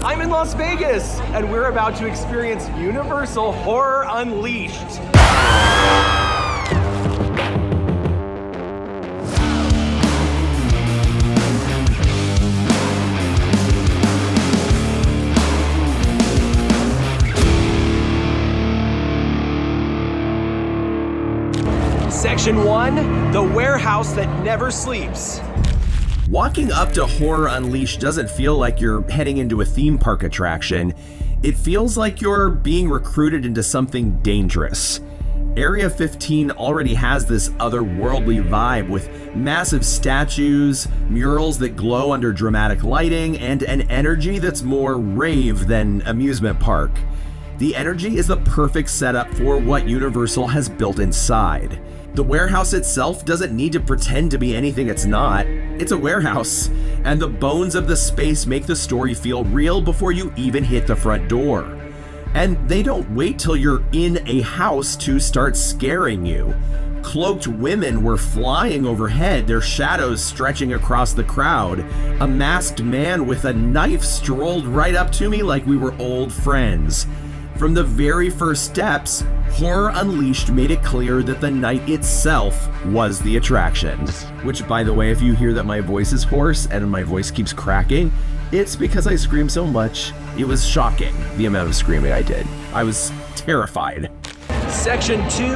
I'm in Las Vegas, and we're about to experience Universal Horror Unleashed. Section 1, the warehouse that never sleeps. Walking up to Horror Unleashed doesn't feel like you're heading into a theme park attraction. It feels like you're being recruited into something dangerous. Area 15 already has this otherworldly vibe with massive statues, murals that glow under dramatic lighting, and an energy that's more rave than amusement park. The energy is the perfect setup for what Universal has built inside. The warehouse itself doesn't need to pretend to be anything it's not. It's a warehouse, and the bones of the space make the story feel real before you even hit the front door. And they don't wait till you're in a house to start scaring you. Cloaked women were flying overhead, their shadows stretching across the crowd. A masked man with a knife strolled right up to me like we were old friends. From the very first steps, Horror Unleashed made it clear that the night itself was the attraction. Which, by the way, if you hear that my voice is hoarse and my voice keeps cracking, it's because I scream so much. It was shocking, the amount of screaming I did. I was terrified. Section 2,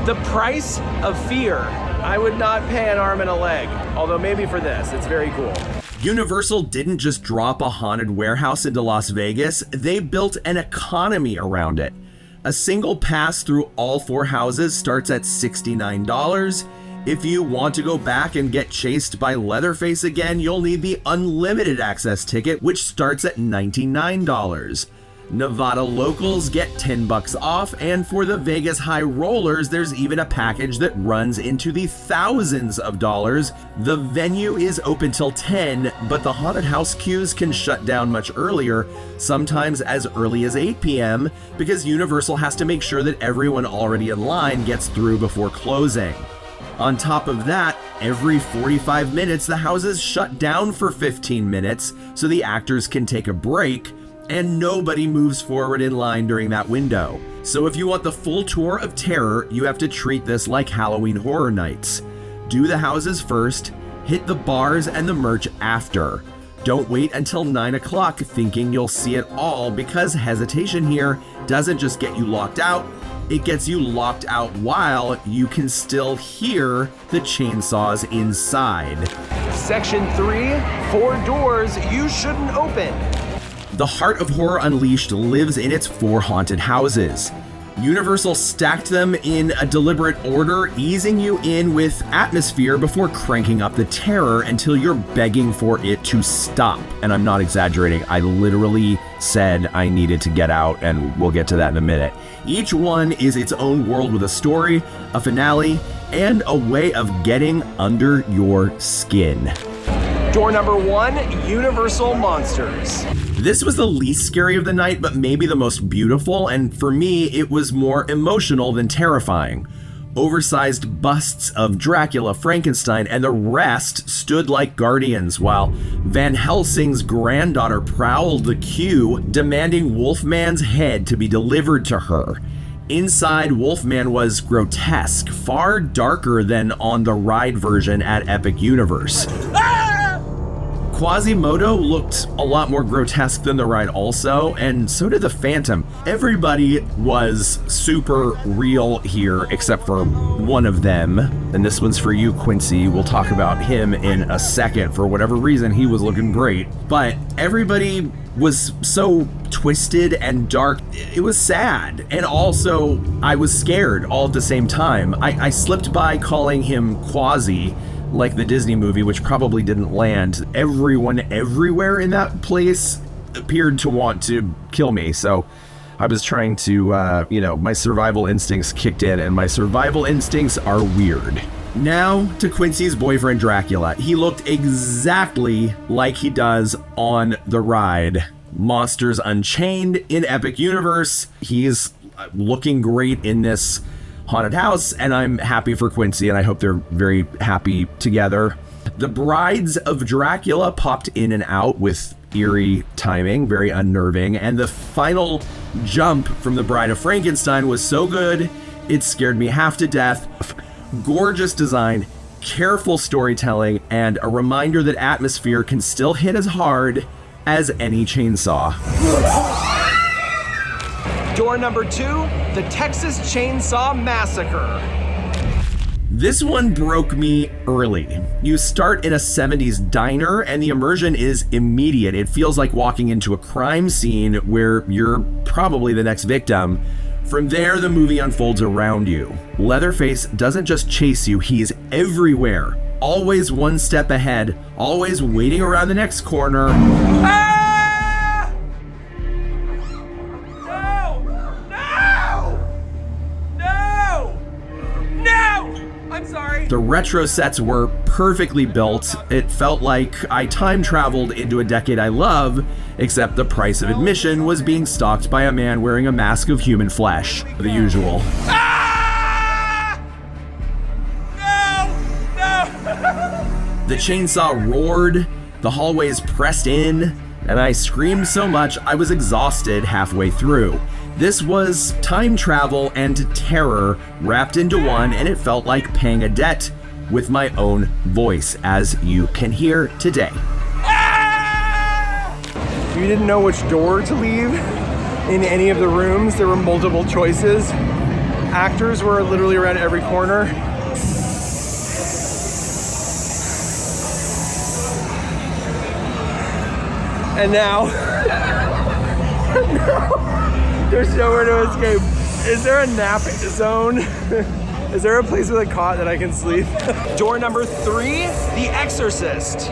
the price of fear. I would not pay an arm and a leg, although maybe for this, it's very cool. Universal didn't just drop a haunted warehouse into Las Vegas, they built an economy around it. A single pass through all 4 houses starts at $69. If you want to go back and get chased by Leatherface again, you'll need the unlimited access ticket, which starts at $99. Nevada locals get $10 off, and for the Vegas high rollers, there's even a package that runs into the thousands of dollars. The venue is open till 10, but the haunted house queues can shut down much earlier, sometimes as early as 8 p.m., because Universal has to make sure that everyone already in line gets through before closing. On top of that, every 45 minutes, the houses shut down for 15 minutes so the actors can take a break, and nobody moves forward in line during that window. So if you want the full tour of terror, you have to treat this like Halloween Horror Nights. Do the houses first, hit the bars and the merch after. Don't wait until 9 o'clock thinking you'll see it all, because hesitation here doesn't just get you locked out, it gets you locked out while you can still hear the chainsaws inside. Section 3, 4 doors you shouldn't open. The heart of Horror Unleashed lives in its 4 haunted houses. Universal stacked them in a deliberate order, easing you in with atmosphere before cranking up the terror until you're begging for it to stop. And I'm not exaggerating, I literally said I needed to get out, and we'll get to that in a minute. Each one is its own world with a story, a finale, and a way of getting under your skin. Door number 1, Universal Monsters. This was the least scary of the night, but maybe the most beautiful, and for me, it was more emotional than terrifying. Oversized busts of Dracula, Frankenstein, and the rest stood like guardians, while Van Helsing's granddaughter prowled the queue, demanding Wolfman's head to be delivered to her. Inside, Wolfman was grotesque, far darker than on the ride version at Epic Universe. Quasimodo looked a lot more grotesque than the ride also, and so did the Phantom. Everybody was super real here except for one of them, and this one's for you, Quincy. We'll talk about him in a second. For whatever reason, he was looking great, but everybody was so twisted and dark. It was sad, and also I was scared all at the same time. I slipped by calling him Quasi, like the Disney movie, which probably didn't land. Everyone everywhere in that place appeared to want to kill me, so I was trying to, my survival instincts kicked in, and my survival instincts are weird. Now to Quincy's boyfriend Dracula. He looked exactly like he does on the ride. Monsters Unchained in Epic Universe. He's looking great in this haunted house, and I'm happy for Quincy, and I hope they're very happy together. The brides of Dracula popped in and out with eerie timing, very unnerving, and the final jump from the Bride of Frankenstein was so good, it scared me half to death. Gorgeous design, careful storytelling, and a reminder that atmosphere can still hit as hard as any chainsaw. Door number 2, the Texas Chainsaw Massacre. This one broke me early. You start in a 70s diner and the immersion is immediate. It feels like walking into a crime scene where you're probably the next victim. From there, the movie unfolds around you. Leatherface doesn't just chase you, he's everywhere. Always one step ahead, always waiting around the next corner. Ah! I'm sorry. The retro sets were perfectly built. It felt like I time traveled into a decade I love, except the price of admission was being stalked by a man wearing a mask of human flesh. The usual. Ah! No! The chainsaw roared, the hallways pressed in, and I screamed so much I was exhausted halfway through. This was time travel and terror wrapped into one, and it felt like paying a debt with my own voice, as you can hear today. You didn't know which door to leave in any of the rooms. There were multiple choices. Actors were literally around every corner. And now, there's nowhere to escape. Is there a nap zone? Is there a place with a cot that I can sleep? Door number 3, the exorcist.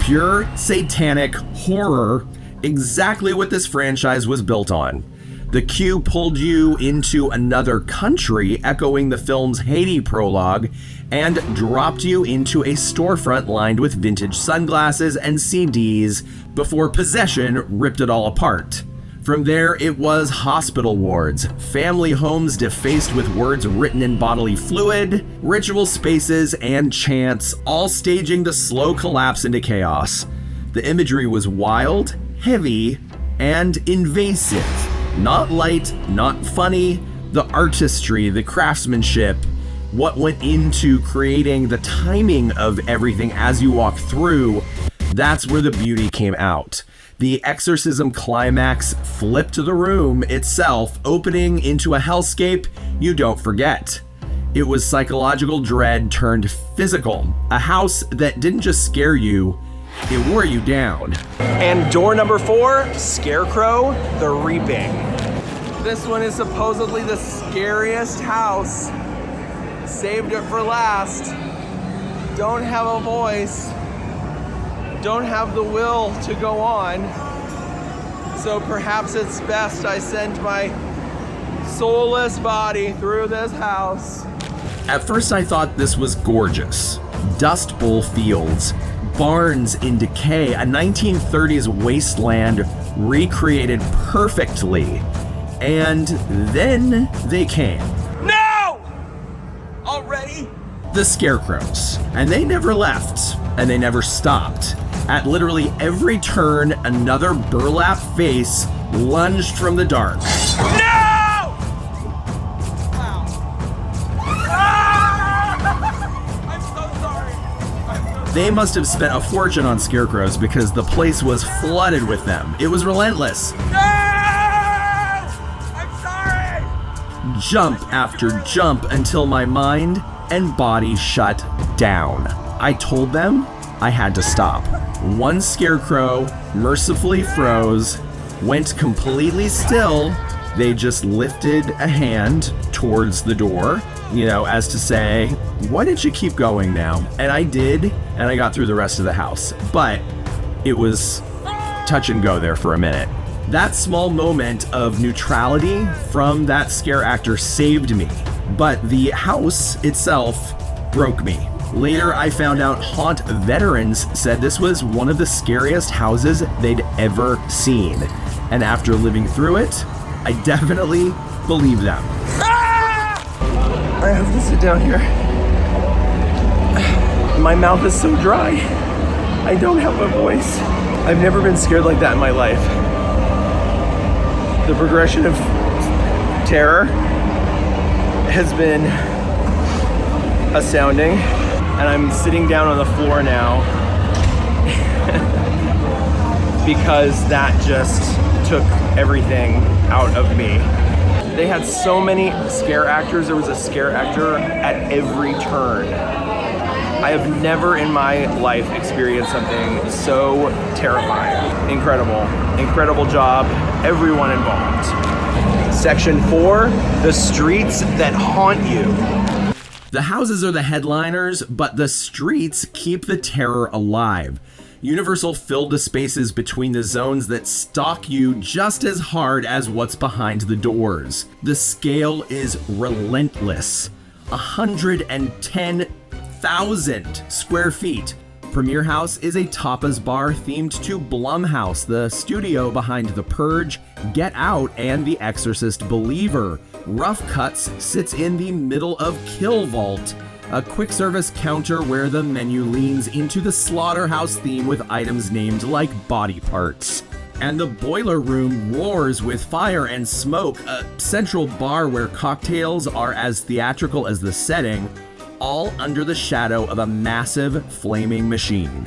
Pure satanic horror, exactly what this franchise was built on. The queue pulled you into another country, echoing the film's Haiti prologue, and dropped you into a storefront lined with vintage sunglasses and CDs before possession ripped it all apart. From there, it was hospital wards, family homes defaced with words written in bodily fluid, ritual spaces, and chants, all staging the slow collapse into chaos. The imagery was wild, heavy, and invasive. Not light, not funny. The artistry, the craftsmanship, what went into creating the timing of everything as you walk through, that's where the beauty came out. The exorcism climax flipped the room itself, opening into a hellscape you don't forget. It was psychological dread turned physical, a house that didn't just scare you, it wore you down. And door number 4, Scarecrow, the Reaping. This one is supposedly the scariest house. Saved it for last. Don't have a voice. Don't have the will to go on. So perhaps it's best I send my soulless body through this house. At first I thought this was gorgeous. Dust Bowl fields, barns in decay, a 1930s wasteland recreated perfectly. And then they came. No! Already? The Scarecrows. And they never left, and they never stopped. At literally every turn, another burlap face lunged from the dark. No! Wow. I'm so sorry. They must have spent a fortune on Scarecrows because the place was flooded with them. It was relentless. No! I'm sorry. Jump after jump until my mind and body shut down. I told them I had to stop. One Scarecrow mercifully froze, went completely still. They just lifted a hand towards the door, as to say, why didn't you keep going now? And I did, and I got through the rest of the house. But it was touch and go there for a minute. That small moment of neutrality from that scare actor saved me, but the house itself broke me. Later, I found out haunt veterans said this was one of the scariest houses they'd ever seen. And after living through it, I definitely believe them. I have to sit down here. My mouth is so dry. I don't have a voice. I've never been scared like that in my life. The progression of terror has been astounding, and I'm sitting down on the floor now because that just took everything out of me. They had so many scare actors. There was a scare actor at every turn. I have never in my life experienced something so terrifying. Incredible. Incredible job, everyone involved. Section 4, the streets that haunt you. The houses are the headliners, but the streets keep the terror alive. Universal filled the spaces between the zones that stalk you just as hard as what's behind the doors. The scale is relentless. 110,000 square feet. Premier House is a tapas bar themed to Blumhouse, the studio behind The Purge, Get Out, and The Exorcist Believer. Rough Cuts sits in the middle of Kill Vault, a quick service counter where the menu leans into the slaughterhouse theme with items named like body parts. And the Boiler Room roars with fire and smoke, a central bar where cocktails are as theatrical as the setting, all under the shadow of a massive flaming machine.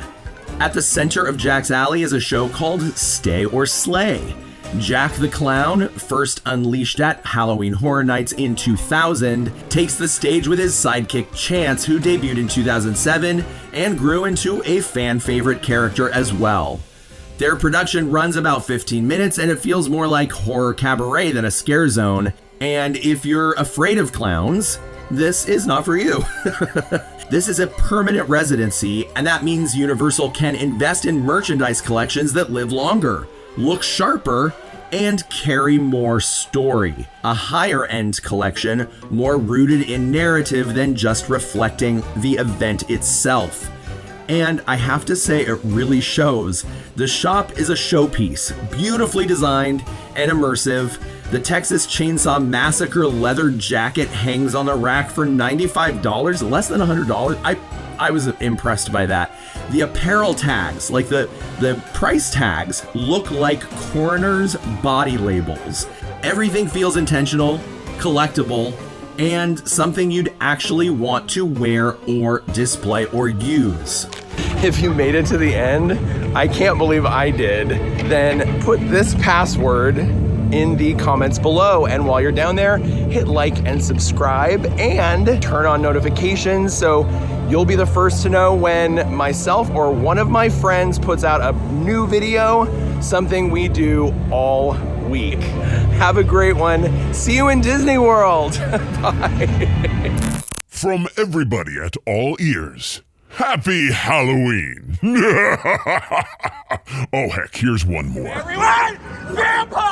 At the center of Jack's Alley is a show called Stay or Slay. Jack the Clown, first unleashed at Halloween Horror Nights in 2000, takes the stage with his sidekick Chance, who debuted in 2007 and grew into a fan favorite character as well. Their production runs about 15 minutes and it feels more like horror cabaret than a scare zone. And if you're afraid of clowns, this is not for you. This is a permanent residency, and that means Universal can invest in merchandise collections that live longer, look sharper, and carry more story. A higher end collection, more rooted in narrative than just reflecting the event itself. And I have to say, it really shows. The shop is a showpiece, beautifully designed and immersive. The Texas Chainsaw Massacre leather jacket hangs on the rack for $95, less than $100. I was impressed by that. The apparel tags, like the price tags, look like coroner's body labels. Everything feels intentional, collectible, and something you'd actually want to wear or display or use. If you made it to the end, I can't believe I did, then put this password in the comments below. And while you're down there, hit like and subscribe and turn on notifications so you'll be the first to know when myself or one of my friends puts out a new video, something we do all week. Have a great one. See you in Disney World. Bye. From everybody at All Ears, Happy Halloween. Oh, heck, here's one more. Everyone, vampire!